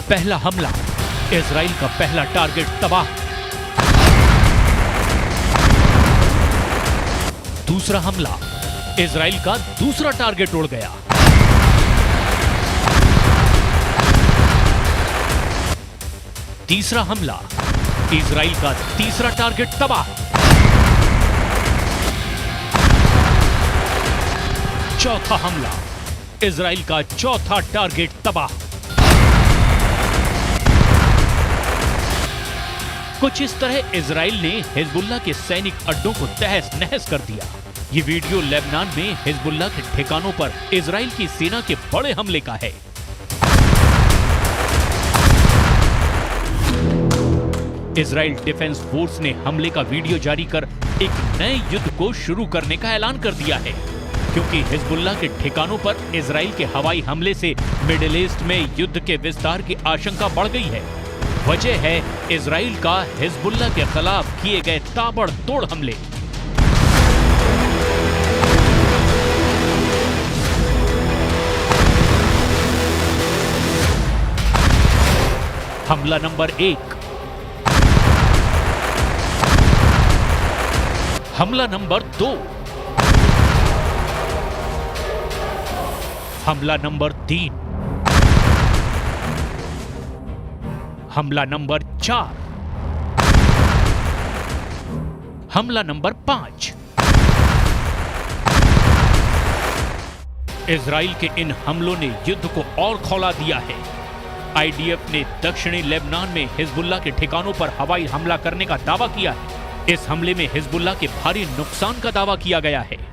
पहला हमला, इजराइल का पहला टारगेट तबाह। दूसरा हमला, इजराइल का दूसरा टारगेट उड़ गया। तीसरा हमला, इजराइल का तीसरा टारगेट तबाह। चौथा हमला, इजराइल का चौथा टारगेट तबाह। कुछ इस तरह इजराइल ने हिजबुल्लाह के सैनिक अड्डों को तहस नहस कर दिया। ये वीडियो लेबनान में हिजबुल्लाह के ठिकानों पर इजराइल की सेना के बड़े हमले का है। इजराइल डिफेंस फोर्स ने हमले का वीडियो जारी कर एक नए युद्ध को शुरू करने का ऐलान कर दिया है, क्योंकि हिजबुल्लाह के ठिकानों पर इजराइल के हवाई हमले से मिडिल ईस्ट में युद्ध के विस्तार की आशंका बढ़ गई है। वजह है इजराइल का हिजबुल्लाह के खिलाफ किए गए ताबड़तोड़ हमले। हमला नंबर 1, हमला नंबर 2, हमला नंबर 3, हमला नंबर 4, हमला नंबर 5। इजराइल के इन हमलों ने युद्ध को और खौला दिया है। आईडीएफ ने दक्षिणी लेबनान में हिजबुल्लाह के ठिकानों पर हवाई हमला करने का दावा किया है। इस हमले में हिजबुल्लाह के भारी नुकसान का दावा किया गया है।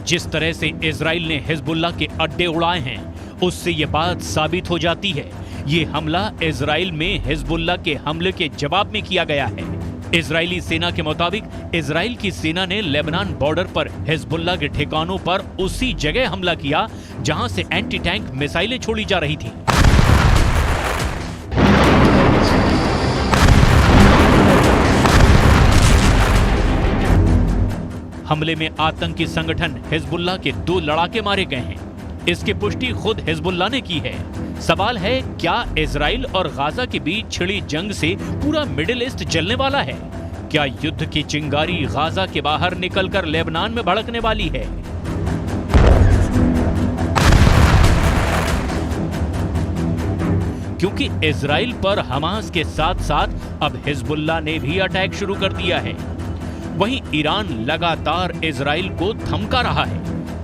जिस तरह से इजराइल ने हिजबुल्लाह के अड्डे उड़ाए हैं, उससे यह बात साबित हो जाती है ये हमला इजराइल में हिजबुल्लाह के हमले के जवाब में किया गया है। इजरायली सेना के मुताबिक इजराइल की सेना ने लेबनान बॉर्डर पर हिजबुल्लाह के ठिकानों पर उसी जगह हमला किया जहां से एंटी टैंक मिसाइलें छोड़ी जा रही थी। हमले में आतंकी संगठन हिजबुल्लाह के 2 लड़ाके मारे गए हैं। इसकी पुष्टि खुद हिजबुल्लाह ने की है। सवाल है, क्या इजराइल और गाजा के बीच छिड़ी जंग से पूरा मिडिल ईस्ट जलने वाला है? क्या युद्ध की चिंगारी गाजा के बाहर निकलकर लेबनान में भड़कने वाली है? क्योंकि इजराइल पर हमास के साथ साथ अब हिजबुल्लाह ने भी अटैक शुरू कर दिया है। वहीं ईरान लगातार इजराइल को धमका रहा है।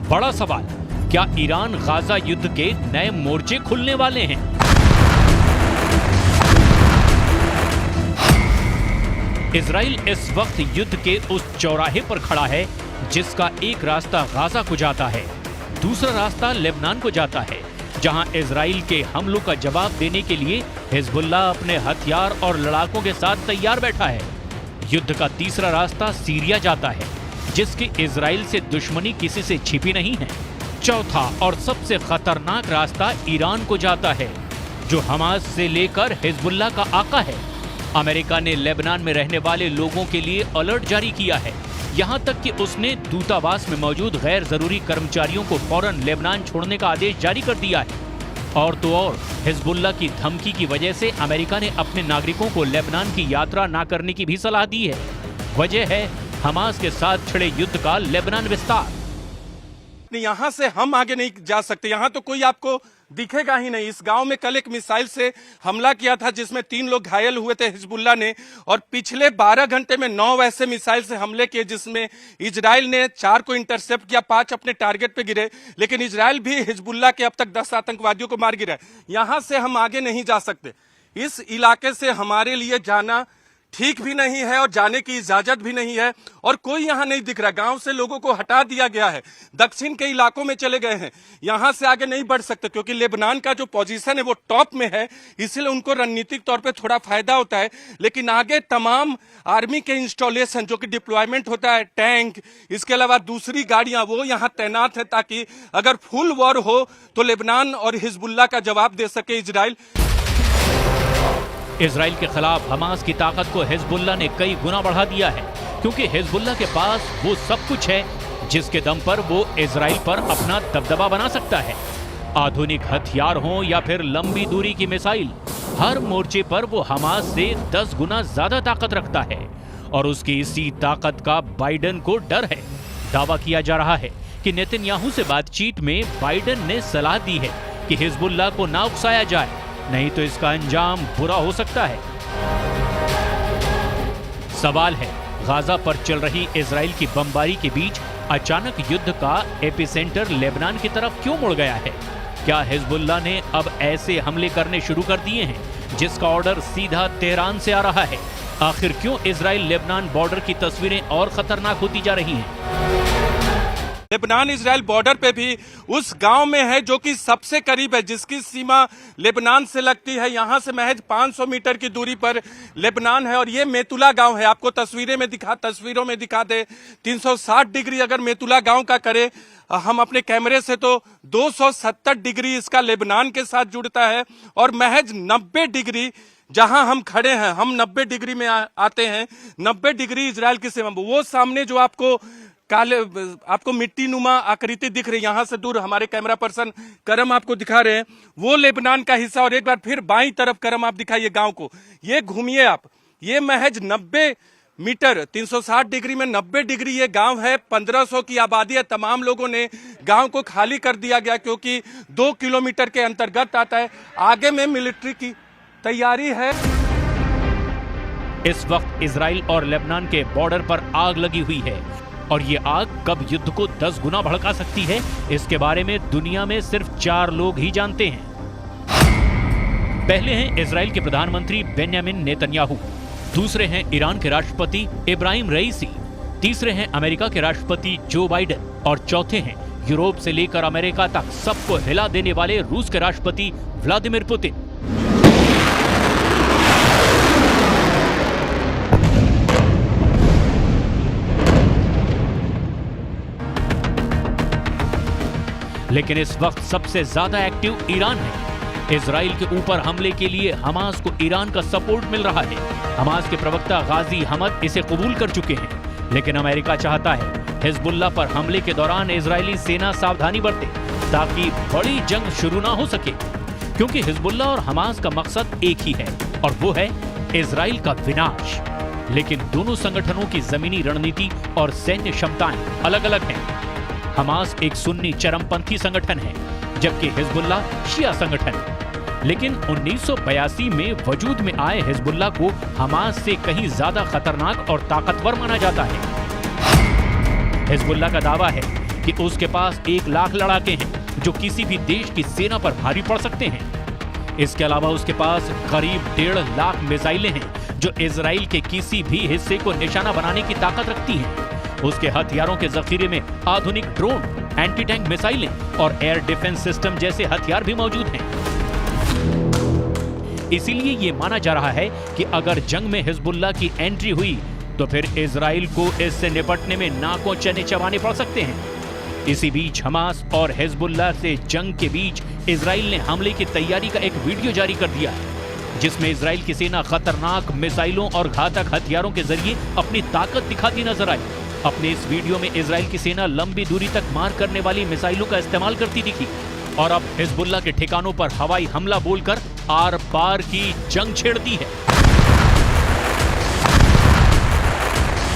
बड़ा सवाल, क्या ईरान गाजा युद्ध के नए मोर्चे खुलने वाले हैं? इजराइल इस वक्त युद्ध के उस चौराहे पर खड़ा है जिसका एक रास्ता गाजा को जाता है, दूसरा रास्ता लेबनान को जाता है, जहां इजराइल के हमलों का जवाब देने के लिए हिजबुल्लाह अपने हथियार और लड़ाकों के साथ तैयार बैठा है। युद्ध का तीसरा रास्ता सीरिया जाता है, जिसकी इजराइल से दुश्मनी किसी से छिपी नहीं है। चौथा और सबसे खतरनाक रास्ता ईरान को जाता है, जो हमास से लेकर हिजबुल्लाह का आका है। अमेरिका ने लेबनान में रहने वाले लोगों के लिए अलर्ट जारी किया है। यहां तक कि उसने दूतावास में मौजूद गैर जरूरी कर्मचारियों को फौरन लेबनान छोड़ने का आदेश जारी कर दिया है। और तो और हिजबुल्लाह की धमकी की वजह से अमेरिका ने अपने नागरिकों को लेबनान की यात्रा न करने की भी सलाह दी है। वजह है हमास के साथ छिड़े युद्ध का लेबनान विस्तार। यहाँ से हम आगे नहीं जा सकते, यहाँ तो कोई आपको दिखेगा ही नहीं। इस गांव में कल एक मिसाइल से हमला किया था जिसमें 3 लोग घायल हुए थे हिजबुल्लाह ने, और पिछले 12 घंटे में 9 वैसे मिसाइल से हमले किए जिसमें इजराइल ने 4 को इंटरसेप्ट किया, 5 अपने टारगेट पे गिरे। लेकिन इजराइल भी हिजबुल्लाह के अब तक 10 आतंकवादियों को मार गिरा है। यहाँ से हम आगे नहीं जा सकते। इस इलाके से हमारे लिए जाना ठीक भी नहीं है और जाने की इजाजत भी नहीं है, और कोई यहाँ नहीं दिख रहा। गांव से लोगों को हटा दिया गया है, दक्षिण के इलाकों में चले गए हैं। यहाँ से आगे नहीं बढ़ सकते क्योंकि लेबनान का जो पोजीशन है वो टॉप में है, इसलिए उनको रणनीतिक तौर पे थोड़ा फायदा होता है। लेकिन आगे तमाम आर्मी के इंस्टॉलेशन जो कि डिप्लॉयमेंट होता है, टैंक, इसके अलावा दूसरी गाड़ियां, वो यहाँ तैनात है ताकि अगर फुल वॉर हो तो लेबनान और हिजबुल्लाह का जवाब दे सके इजराइल। इजराइल के खिलाफ हमास की ताकत को हिजबुल्लाह ने कई गुना बढ़ा दिया है, क्योंकि हिजबुल्लाह के पास वो सब कुछ है जिसके दम पर वो इजराइल पर अपना दबदबा बना सकता है। आधुनिक हथियार हो या फिर लंबी दूरी की मिसाइल, हर मोर्चे पर वो हमास से 10 गुना ज्यादा ताकत रखता है और उसकी इसी ताकत का बाइडेन को डर है। दावा किया जा रहा है कि नेतन्याहू से बातचीत में बाइडेन ने सलाह दी है कि हिजबुल्लाह को ना उकसाया जाए, नहीं तो इसका अंजाम बुरा हो सकता है। सवाल है, गाजा पर चल रही इजराइल की बमबारी के बीच अचानक युद्ध का एपिसेंटर लेबनान की तरफ क्यों मुड़ गया है? क्या हिजबुल्लाह ने अब ऐसे हमले करने शुरू कर दिए हैं जिसका ऑर्डर सीधा तेहरान से आ रहा है? आखिर क्यों इजराइल लेबनान बॉर्डर की तस्वीरें और खतरनाक होती जा रही हैं? लेबनान इजराइल बॉर्डर पे भी उस गांव में है जो कि सबसे करीब है, जिसकी सीमा लेबनान से लगती है। यहां से महज 500 मीटर की दूरी पर लेबनान है और ये मेतुला गांव है। आपको तस्वीरों में दिखा दे 360 डिग्री अगर मेतुला गांव का करे हम अपने कैमरे से तो 270 डिग्री इसका लेबनान के साथ जुड़ता है और महज 90 डिग्री जहां हम खड़े हैं, हम 90 डिग्री में आते हैं। 90 डिग्री इजराइल की सीमा। वो सामने जो आपको मिट्टी नुमा आकृति दिख रही है, यहां से दूर हमारे कैमरा पर्सन करम आपको दिखा रहे हैं, वो लेबनान का हिस्सा। और एक बार फिर बाईं तरफ करम आप दिखाइए गांव को, ये घूमिए आप, ये महज 90 मीटर 360 डिग्री में 90 डिग्री ये गांव है। 1500 की आबादी है। तमाम लोगों ने गांव को खाली कर दिया गया क्योंकि 2 किलोमीटर के अंतर्गत आता है। आगे में मिलिट्री की तैयारी है। इस वक्त इजराइल और लेबनान के बॉर्डर पर आग लगी हुई है और ये आग कब युद्ध को 10 गुना भड़का सकती है, इसके बारे में दुनिया में सिर्फ 4 लोग ही जानते हैं। पहले हैं इजराइल के प्रधानमंत्री बेंयामिन नेतन्याहू, दूसरे हैं ईरान के राष्ट्रपति इब्राहिम रईसी, तीसरे हैं अमेरिका के राष्ट्रपति जो बाइडेन और चौथे हैं यूरोप से लेकर अमेरिका तक सबको हिला देने वाले रूस के राष्ट्रपति व्लादिमीर पुतिन। लेकिन इस वक्त सबसे ज्यादा एक्टिव ईरान है। इजराइल के ऊपर हमले के लिए हमास को ईरान का सपोर्ट मिल रहा है। हमास के प्रवक्ता गाजी हमद इसे कबूल कर चुके हैं, लेकिन अमेरिका चाहता है हिजबुल्लाह पर हमले के दौरान इजरायली सेना सावधानी बरते ताकि बड़ी जंग शुरू ना हो सके, क्योंकि हिजबुल्लाह और हमास का मकसद एक ही है और वो है इजराइल का विनाश। लेकिन दोनों संगठनों की जमीनी रणनीति और सैन्य क्षमताएं अलग अलग हैं। हमास एक सुन्नी चरमपंथी संगठन है जबकि हिजबुल्लाह शिया संगठन है। लेकिन 1982 में वजूद में आए हिजबुल्लाह को हमास से कहीं ज्यादा खतरनाक और ताकतवर माना जाता है। हिजबुल्लाह का दावा है कि उसके पास 1 लाख लड़ाके हैं जो किसी भी देश की सेना पर भारी पड़ सकते हैं। इसके अलावा उसके पास करीब 1.5 लाख मिसाइलें हैं जो इजराइल के किसी भी हिस्से को निशाना बनाने की ताकत रखती हैं। उसके हथियारों के जखीरे में आधुनिक ड्रोन, एंटी टैंक मिसाइलें और एयर डिफेंस सिस्टम जैसे हथियार भी मौजूद हैं। इसीलिए ये माना जा रहा है कि अगर जंग में हिजबुल्लाह की एंट्री हुई तो फिर इजराइल को इससे निपटने में नाकों चने चबाने पड़ सकते हैं। इसी बीच हमास और हिजबुल्लाह से जंग के बीच इजराइल ने हमले की तैयारी का एक वीडियो जारी कर दिया है, जिसमें इजराइल की सेना खतरनाक मिसाइलों और घातक हथियारों के जरिए अपनी ताकत दिखाती नजर आई। अपने इस वीडियो में इजराइल की सेना लंबी दूरी तक मार करने वाली मिसाइलों का इस्तेमाल करती दिखी और अब हिजबुल्लाह के ठिकानों पर हवाई हमला बोलकर आर पार की जंग छेड़ती है।